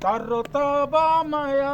तारो तबा माया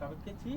sabke chi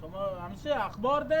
shoma hamse akhbar de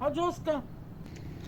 ha joska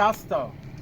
shasta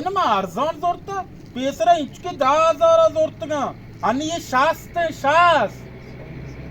inma arzon zorta pesra inchke 10000 zortga ani ye shasta shas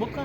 buka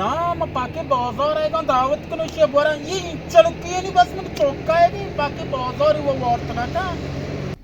na ma pake bazar aega dawat kano she bora ye chalki ni bas me chokka hai ni pake bazar wo wortna ta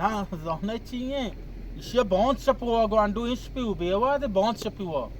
na zone chiye ishe bont chapuwa gwandu ispiu bewa de bont chapuwa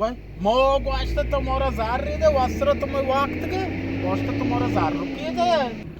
wai mo gosta tumhara zar re de wasra tum waqt ke gosta tumhara zar rupiye de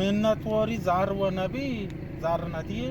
minnat wari zar wa nabi zar na diye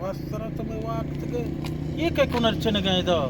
wasra tum waqt ke ye ke kunar chene gaye da